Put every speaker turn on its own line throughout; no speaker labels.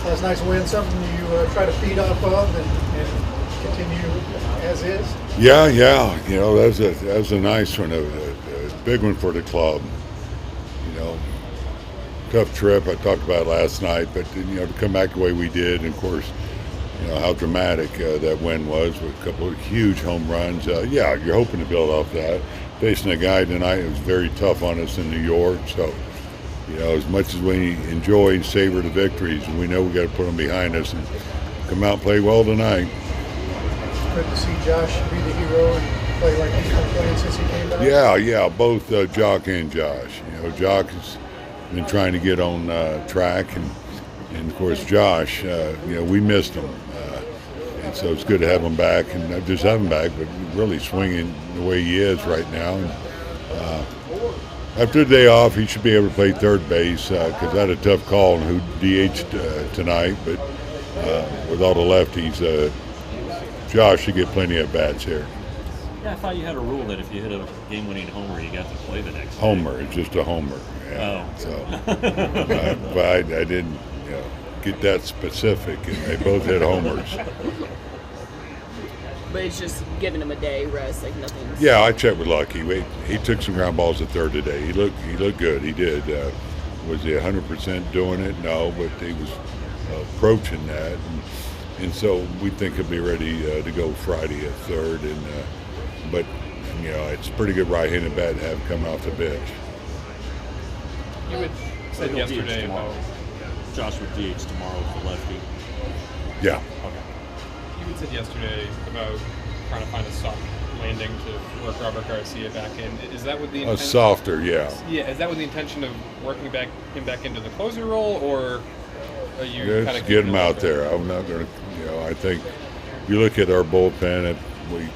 That's a nice win. Something you try to feed off of and continue as is.
Yeah, yeah. That was a nice one, a big one for the club. You know, tough trip. I talked about it last night, but to come back the way we did, and of course, how dramatic that win was with a couple of huge home runs. Yeah, you're hoping to build off that. Facing a guy tonight who was very tough on us in New York, so as much as we enjoy and savor the victories, we know we got to put them behind us and come out and play well tonight.
Good to see Josh be the hero and play like he's been playing since he came back.
Yeah, both Jock and Josh. Jock has been trying to get on track, and of course Josh. We missed him, and so it's good to have him back, and not just have him back, but really swinging the way he is right now. And, after the day off, he should be able to play third base because I had a tough call on who DH'd tonight. But with all the lefties, Josh should get plenty of bats here.
Yeah, I thought you had a rule that if you hit a game-winning homer, you got to play the next day.
Homer, it's just a homer. Yeah.
Oh.
So, but I didn't get that specific, and they both hit homers.
But it's just giving him a day rest, like nothing.
Yeah, I checked with Lucky. He took some ground balls at third today. He looked good. He did. Was he 100% doing it? No, but he was approaching that, and so we think he'll be ready to go Friday at third. And but it's a pretty good right-handed bat to have come off the bench.
You had said yesterday about
Josh with DH tomorrow with the lefty.
Yeah.
Okay.
You had said yesterday about trying to find a soft landing to work Robert Garcia back in. Is that with the
A
intention?
softer, yeah.
Yeah. Is that with the intention of working him back into the closer role, or are you kind
Let's
of
get him out there. I'm not going to. I think if you look at our bullpen, we're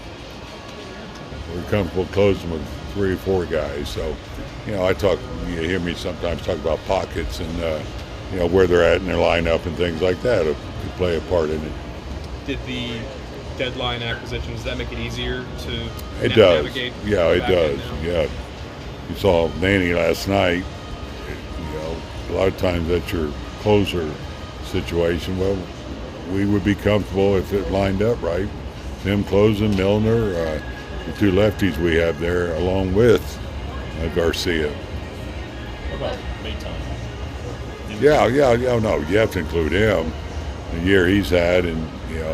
comfortable closing with 3 or 4 guys. So, you hear me sometimes talk about pockets and where they're at in their lineup and things like that to play a part in it.
Did the deadline acquisition, does that make it easier to
It does.
navigate?
Yeah, it
back in
does.
now?
Yeah. You saw Manny last night. A lot of times that's your closer situation. Well, we would be comfortable if it lined up right. Him closing, Milner, the 2 lefties we have there, along with Garcia.
What about Mayton?
Yeah. No, you have to include him. The year he's had, and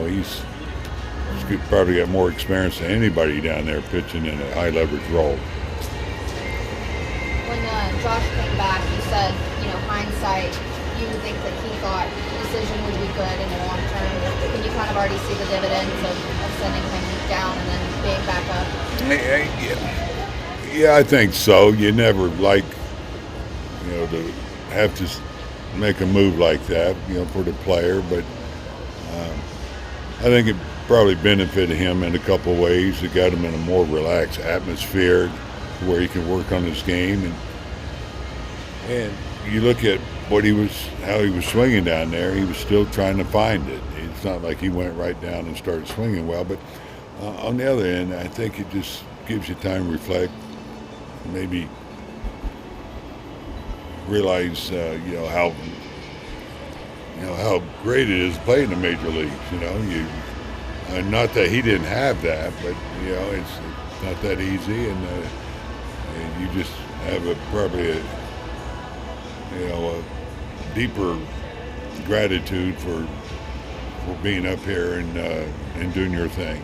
he's probably got more experience than anybody down there pitching in a high leverage role.
When Josh came back, you said, hindsight, you think that he thought the decision would be good in the long term. Can you kind of already see the dividends of sending him down and then being back up?
Yeah, I think so. You never like, to have to make a move like that, for the player. But I think it probably benefited him in a couple of ways. It got him in a more relaxed atmosphere where he can work on his game. And you look at how he was swinging down there. He was still trying to find it. It's not like he went right down and started swinging well. But on the other end, I think it just gives you time to reflect, maybe realize how great it is to play in the major leagues. Not that he didn't have that, but it's not that easy, and you just have probably a deeper gratitude for being up here and doing your thing.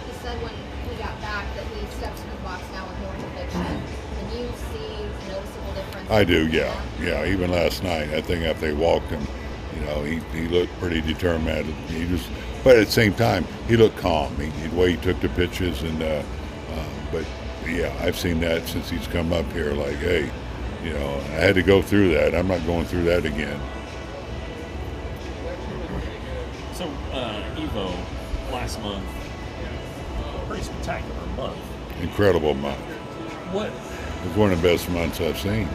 He said when he got back that he steps in the box now with more conviction. Can you see a noticeable difference?
I do, yeah. Even last night, I think after they walked him, he looked pretty determined. But at the same time, he looked calm. The way he took the pitches, but yeah, I've seen that since he's come up here. Like, hey, I had to go through that. I'm not going through that again.
So, Evo, last month, pretty spectacular month.
Incredible month.
What?
It was one of the best months I've seen.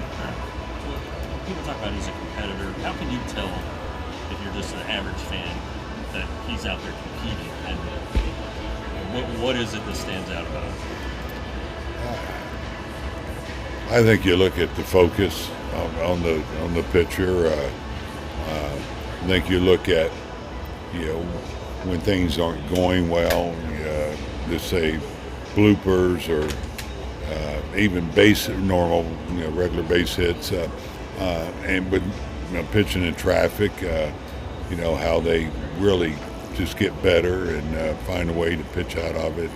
People talk about he's a competitor. How can you tell if you're just an average fan that he's out there competing? And what is it that stands out about him?
I think you look at the focus on the pitcher. I think you look at, when things aren't going well, let's say bloopers or even normal, regular base hits, and with pitching in traffic, how they really just get better and find a way to pitch out of it.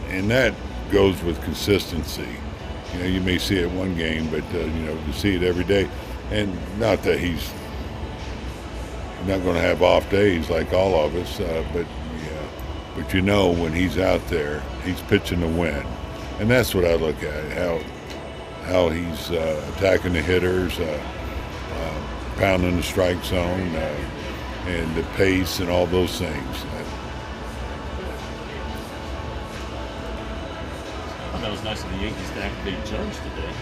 And that goes with consistency. You may see it one game, but to see it every day, and not that he's not going to have off days like all of us, but when he's out there, he's pitching to win, and that's what I look at, how he's attacking the hitters, pounding the strike zone, and the pace and all those things.
I thought that was nice of the Yankees to activate Jung today.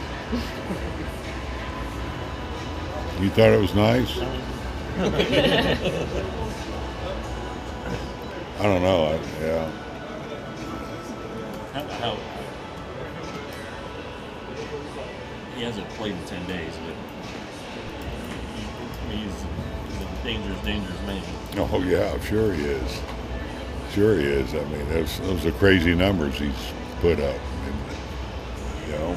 You thought it was nice? I don't know. Yeah.
How he hasn't played in 10 days, but he's a dangerous man.
Oh yeah, sure he is. Sure he is. I mean, those are crazy numbers he's put up. And,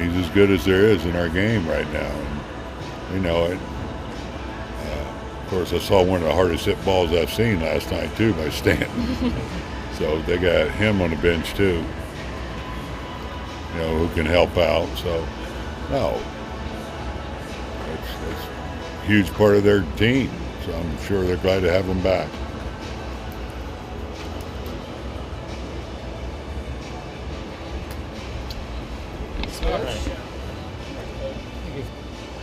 he's as good as there is in our game right now, and we know it. Of course, I saw one of the hardest hit balls I've seen last night too by Stanton. So they got him on the bench too. Who can help out. So no, it's a huge part of their team. So I'm sure they're glad to have him back.